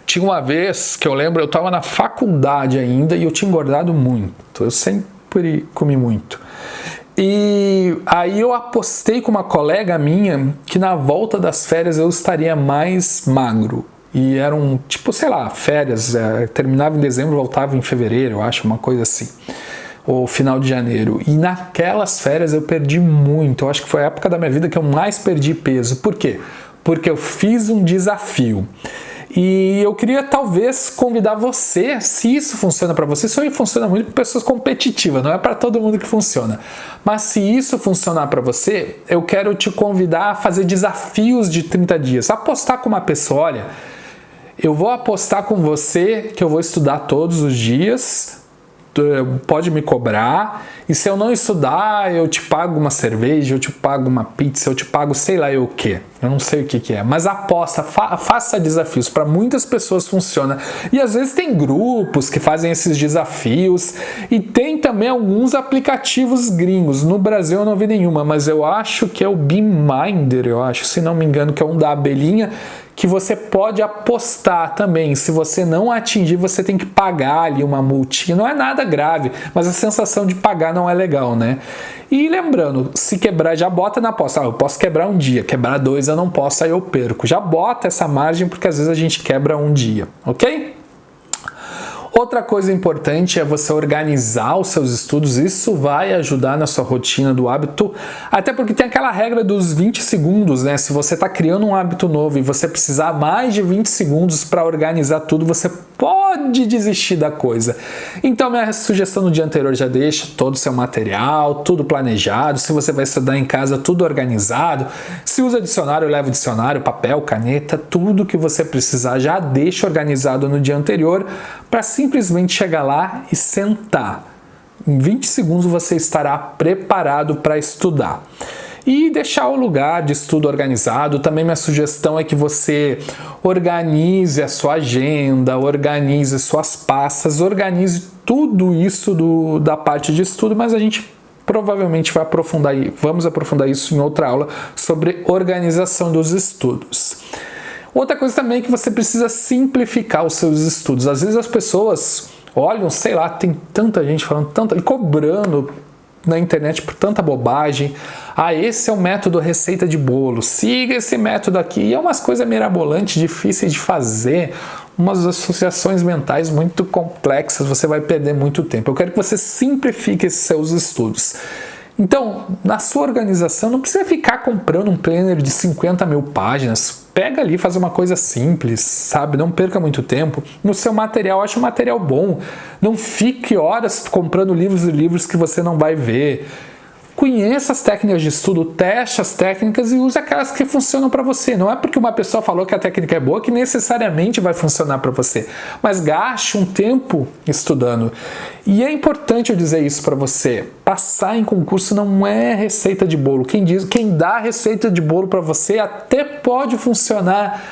tinha uma vez que eu lembro, eu estava na faculdade ainda e eu tinha engordado muito, eu sempre comi muito. E aí eu apostei com uma colega minha que na volta das férias eu estaria mais magro. E eram, férias, terminava em dezembro, voltava em fevereiro, eu acho, uma coisa assim. Ou final de janeiro. E naquelas férias eu perdi muito. Eu acho que foi a época da minha vida que eu mais perdi peso. Por quê? Porque eu fiz um desafio. E eu queria talvez convidar você, se isso funciona para você, isso aí funciona muito para pessoas competitivas, não é para todo mundo que funciona. Mas se isso funcionar para você, eu quero te convidar a fazer desafios de 30 dias. Apostar com uma pessoa, olha, eu vou apostar com você que eu vou estudar todos os dias, pode me cobrar, e se eu não estudar, eu te pago uma cerveja, eu te pago uma pizza, eu te pago sei lá o que. Eu não sei o que é, mas aposta, faça desafios. Para muitas pessoas funciona. E às vezes tem grupos que fazem esses desafios e tem também alguns aplicativos gringos. No Brasil eu não vi nenhuma, mas eu acho que é o Beeminder, se não me engano, que é um da abelhinha, que você pode apostar também. Se você não atingir, você tem que pagar ali uma multinha. Não é nada grave, mas a sensação de pagar não é legal, né? E lembrando, se quebrar, já bota na aposta. Eu posso quebrar um dia, quebrar 2 eu não posso, aí eu perco. Já bota essa margem, porque às vezes a gente quebra um dia, ok? Outra coisa importante é você organizar os seus estudos, isso vai ajudar na sua rotina do hábito, até porque tem aquela regra dos 20 segundos, né? Se você está criando um hábito novo e você precisar mais de 20 segundos para organizar tudo, você pode desistir da coisa. Então minha sugestão no dia anterior, já deixa todo o seu material, tudo planejado, se você vai estudar em casa, tudo organizado, se usa dicionário, leva o dicionário, papel, caneta, tudo que você precisar, já deixa organizado no dia anterior, para simplesmente chegar lá e sentar. Em 20 segundos você estará preparado para estudar. E deixar o lugar de estudo organizado. Também minha sugestão é que você organize a sua agenda, organize suas pastas, organize tudo isso da parte de estudo, mas a gente provavelmente vamos aprofundar isso em outra aula sobre organização dos estudos. Outra coisa também é que você precisa simplificar os seus estudos. Às vezes as pessoas olham, tem tanta gente falando, e cobrando na internet por tanta bobagem. Esse é o método receita de bolo, siga esse método aqui. E é umas coisas mirabolantes, difíceis de fazer, umas associações mentais muito complexas, você vai perder muito tempo. Eu quero que você simplifique esses seus estudos. Então, na sua organização, não precisa ficar comprando um planner de 50 mil páginas. Pega ali, faz uma coisa simples, não perca muito tempo. No seu material, ache um material bom. Não fique horas comprando livros e livros que você não vai ver. Conheça as técnicas de estudo, teste as técnicas e use aquelas que funcionam para você. Não é porque uma pessoa falou que a técnica é boa que necessariamente vai funcionar para você, mas gaste um tempo estudando. E é importante eu dizer isso para você. Passar em concurso não é receita de bolo. Quem dá receita de bolo para você até pode funcionar,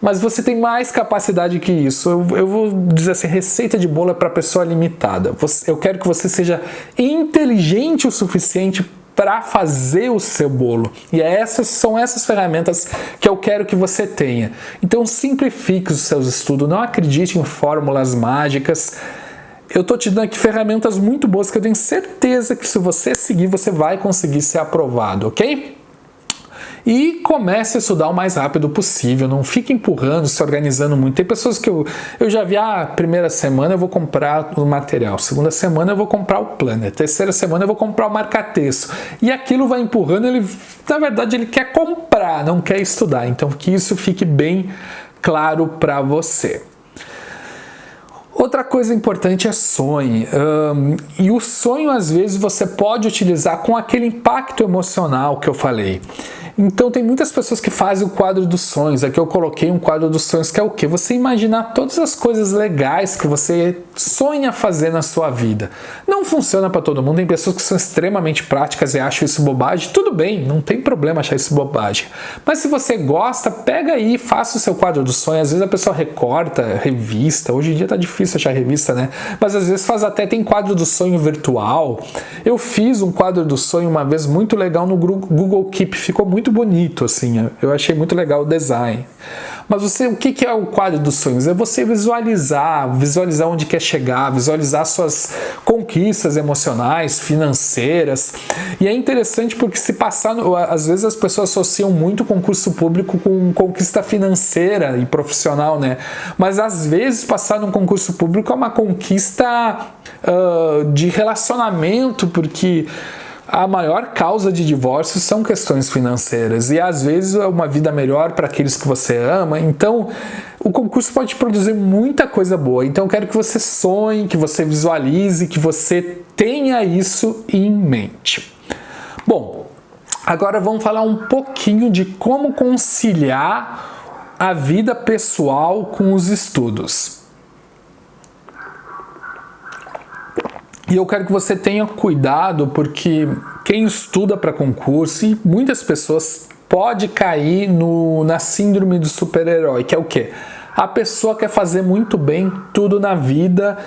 mas você tem mais capacidade que isso. Eu vou dizer assim, receita de bolo é para pessoa limitada. Eu quero que você seja inteligente o suficiente para fazer o seu bolo. E são essas ferramentas que eu quero que você tenha. Então simplifique os seus estudos, não acredite em fórmulas mágicas. Eu estou te dando aqui ferramentas muito boas que eu tenho certeza que se você seguir, você vai conseguir ser aprovado, ok? E comece a estudar o mais rápido possível, não fique empurrando, se organizando muito. Tem pessoas que eu já vi, primeira semana eu vou comprar o material, segunda semana eu vou comprar o planner, terceira semana eu vou comprar o marca-texto. E aquilo vai empurrando, na verdade ele quer comprar, não quer estudar. Então que isso fique bem claro para você. Outra coisa importante é sonhe. E o sonho, às vezes, você pode utilizar com aquele impacto emocional que eu falei. Então, tem muitas pessoas que fazem o quadro dos sonhos. Aqui eu coloquei um quadro dos sonhos, que é o quê? Você imaginar todas as coisas legais que você sonha fazer na sua vida. Não funciona para todo mundo. Tem pessoas que são extremamente práticas e acham isso bobagem. Tudo bem, não tem problema achar isso bobagem. Mas se você gosta, pega aí, faça o seu quadro dos sonhos. Às vezes a pessoa recorta revista. Hoje em dia tá difícil achar revista, né? Mas às vezes tem quadro do sonho virtual. Eu fiz um quadro do sonho uma vez muito legal no Google Keep. Ficou muito bonito, assim. Eu achei muito legal o design. Mas o que é o quadro dos sonhos? É você visualizar onde quer chegar, visualizar suas conquistas emocionais, financeiras. E é interessante porque às vezes as pessoas associam muito concurso público com conquista financeira e profissional, né? Mas às vezes passar num concurso público é uma conquista de relacionamento, porque a maior causa de divórcio são questões financeiras e às vezes é uma vida melhor para aqueles que você ama. Então o concurso pode produzir muita coisa boa. Então eu quero que você sonhe, que você visualize, que você tenha isso em mente. Bom, agora vamos falar um pouquinho de como conciliar a vida pessoal com os estudos. E eu quero que você tenha cuidado, porque quem estuda para concurso, e muitas pessoas pode cair na síndrome do super-herói, que é o quê? A pessoa quer fazer muito bem tudo na vida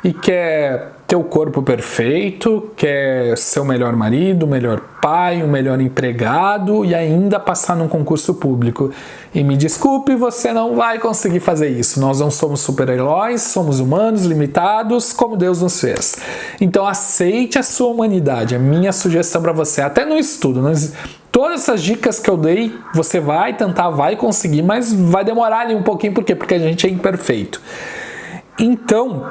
e quer ter o corpo perfeito, quer ser o melhor marido, o melhor pai, o melhor empregado e ainda passar num concurso público. E me desculpe, você não vai conseguir fazer isso. Nós não somos super-heróis, somos humanos, limitados, como Deus nos fez. Então aceite a sua humanidade, a minha sugestão para você, até no estudo. Todas essas dicas que eu dei, você vai tentar, vai conseguir, mas vai demorar ali um pouquinho. Por quê? Porque a gente é imperfeito. Então,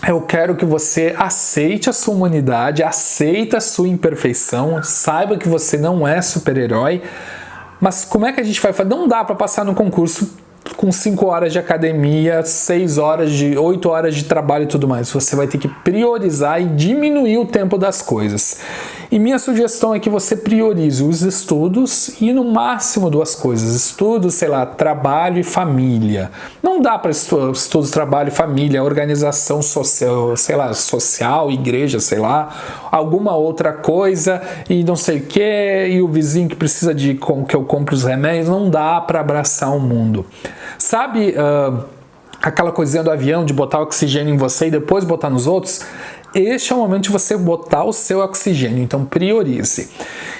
eu quero que você aceite a sua humanidade, aceite a sua imperfeição, saiba que você não é super-herói. Mas como é que a gente vai fazer? Não dá para passar no concurso com 5 horas de academia, 8 horas de trabalho e tudo mais. Você vai ter que priorizar e diminuir o tempo das coisas. E minha sugestão é que você priorize os estudos e no máximo 2 coisas. Estudos, trabalho e família. Não dá para estudos, trabalho e família, organização social, social, igreja, alguma outra coisa e não sei o que, e o vizinho que precisa que eu compre os remédios. Não dá para abraçar o mundo. Sabe aquela coisinha do avião de botar oxigênio em você e depois botar nos outros? Este é o momento de você botar o seu oxigênio, então priorize.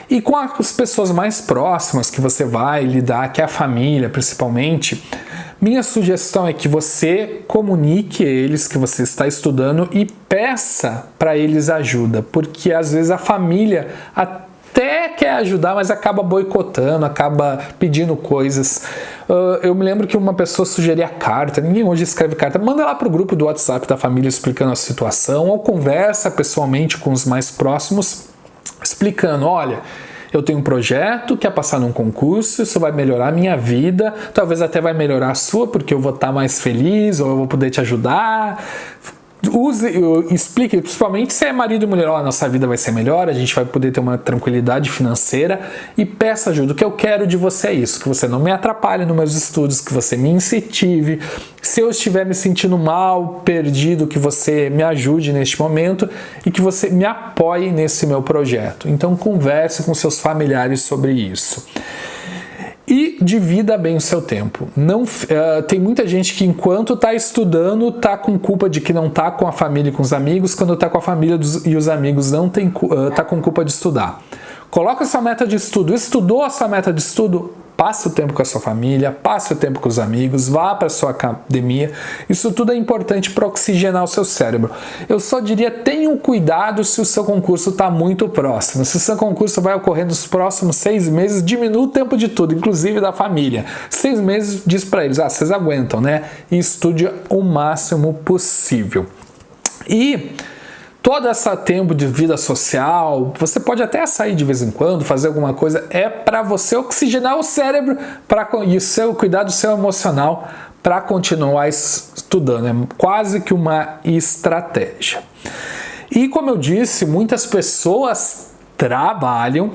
E com as pessoas mais próximas que você vai lidar, que é a família principalmente, minha sugestão é que você comunique a eles que você está estudando e peça para eles ajuda, porque às vezes a família até quer ajudar, mas acaba boicotando, acaba pedindo coisas. Eu me lembro que uma pessoa sugeria carta, ninguém hoje escreve carta, manda lá para o grupo do WhatsApp da família explicando a situação, ou conversa pessoalmente com os mais próximos, explicando, olha, eu tenho um projeto, quer passar num concurso, isso vai melhorar a minha vida, talvez até vai melhorar a sua, porque eu vou estar mais feliz, ou eu vou poder te ajudar. Explique, principalmente se é marido e mulher, a nossa vida vai ser melhor, a gente vai poder ter uma tranquilidade financeira, e peça ajuda. O que eu quero de você é isso, que você não me atrapalhe nos meus estudos, que você me incentive. Se eu estiver me sentindo mal, perdido, que você me ajude neste momento e que você me apoie nesse meu projeto. Então converse com seus familiares sobre isso. E divida bem o seu tempo. Tem muita gente que enquanto está estudando está com culpa de que não está com a família e com os amigos, quando está com a família e os amigos não está com culpa de estudar. Coloca a sua meta de estudo. Estudou a sua meta de estudo? Passe o tempo com a sua família, passe o tempo com os amigos, vá para a sua academia. Isso tudo é importante para oxigenar o seu cérebro. Eu só diria, tenha um cuidado se o seu concurso está muito próximo. Se o seu concurso vai ocorrer nos próximos 6 meses, diminua o tempo de tudo, inclusive da família. 6 meses, diz para eles, vocês aguentam, né? E estude o máximo possível. E todo esse tempo de vida social, você pode até sair de vez em quando, fazer alguma coisa, é para você oxigenar o cérebro e cuidar do seu emocional para continuar estudando. É quase que uma estratégia. E como eu disse, muitas pessoas trabalham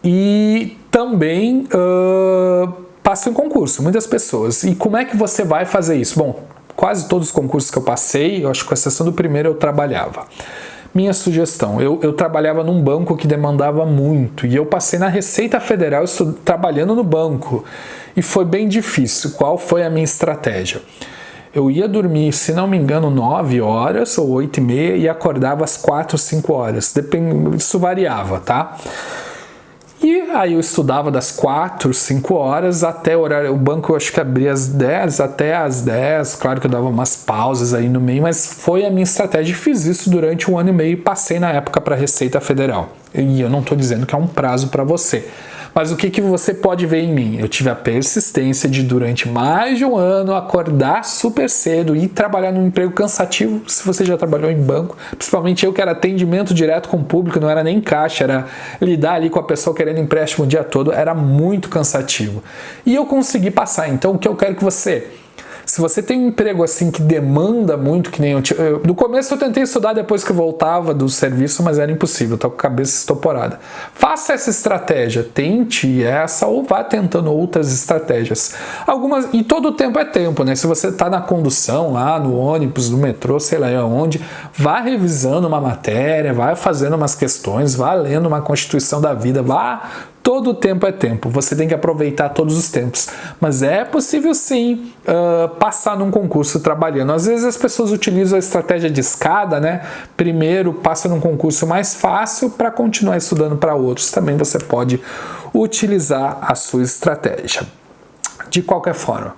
e também passam em concurso, muitas pessoas. E como é que você vai fazer isso? Bom, quase todos os concursos que eu passei, eu acho que com exceção do primeiro, eu trabalhava. Minha sugestão, eu trabalhava num banco que demandava muito e eu passei na Receita Federal trabalhando no banco e foi bem difícil. Qual foi a minha estratégia? Eu ia dormir, se não me engano, 9 horas ou 8h30 e acordava às 4, 5 horas. Isso variava, tá? E aí eu estudava das 4, 5 horas até o horário, o banco eu acho que abria às 10, até às 10, claro que eu dava umas pausas aí no meio, mas foi a minha estratégia, fiz isso durante 1 ano e meio e passei na época para a Receita Federal. E eu não estou dizendo que é um prazo para você. Mas o que você pode ver em mim? Eu tive a persistência de, durante mais de 1 ano, acordar super cedo e trabalhar num emprego cansativo, se você já trabalhou em banco. Principalmente eu, que era atendimento direto com o público, não era nem caixa, era lidar ali com a pessoa querendo empréstimo o dia todo, era muito cansativo. E eu consegui passar. Então, o que eu quero que você... Se você tem um emprego assim que demanda muito, que nem eu... No começo eu tentei estudar depois que eu voltava do serviço, mas era impossível, eu tô com a cabeça estoporada. Faça essa estratégia, tente essa ou vá tentando outras estratégias. Algumas, e todo o tempo é tempo, né? Se você tá na condução, lá no ônibus, no metrô, sei lá onde, vá revisando uma matéria, vá fazendo umas questões, vá lendo uma Constituição da vida, vá... Todo o tempo é tempo, você tem que aproveitar todos os tempos. Mas é possível sim passar num concurso trabalhando. Às vezes as pessoas utilizam a estratégia de escada, né? Primeiro passa num concurso mais fácil para continuar estudando para outros. Também você pode utilizar a sua estratégia. De qualquer forma,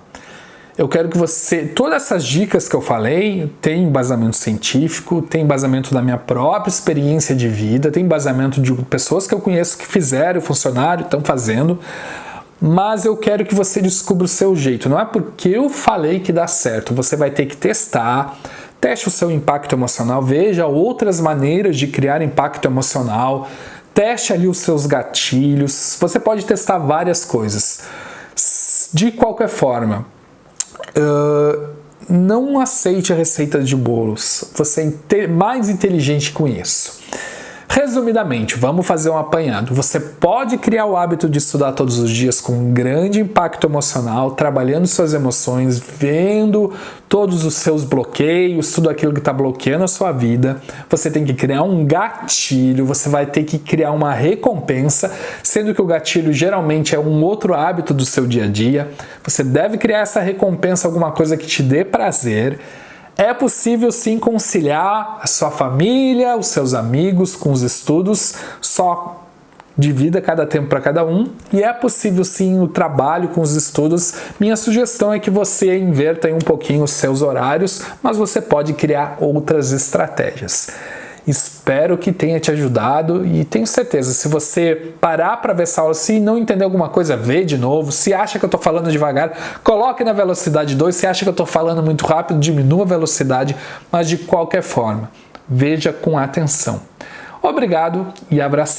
eu quero que você... Todas essas dicas que eu falei tem embasamento científico, tem embasamento da minha própria experiência de vida, tem embasamento de pessoas que eu conheço que fizeram, funcionário, estão fazendo, mas eu quero que você descubra o seu jeito. Não é porque eu falei que dá certo, você vai ter que testar, teste o seu impacto emocional, veja outras maneiras de criar impacto emocional, teste ali os seus gatilhos, você pode testar várias coisas. De qualquer forma, não aceite a receita de bolos, você é mais inteligente com isso. Resumidamente, vamos fazer um apanhado. Você pode criar o hábito de estudar todos os dias com um grande impacto emocional, trabalhando suas emoções, vendo todos os seus bloqueios, tudo aquilo que está bloqueando a sua vida. Você tem que criar um gatilho, você vai ter que criar uma recompensa, sendo que o gatilho geralmente é um outro hábito do seu dia a dia. Você deve criar essa recompensa, alguma coisa que te dê prazer. É possível sim conciliar a sua família, os seus amigos com os estudos, só divida cada tempo para cada um, e é possível sim o trabalho com os estudos. Minha sugestão é que você inverta aí um pouquinho os seus horários, mas você pode criar outras estratégias. Espero que tenha te ajudado e tenho certeza, se você parar para ver essa aula, se não entender alguma coisa, vê de novo. Se acha que eu estou falando devagar, coloque na velocidade 2. Se acha que eu estou falando muito rápido, diminua a velocidade, mas de qualquer forma, veja com atenção. Obrigado e abraço.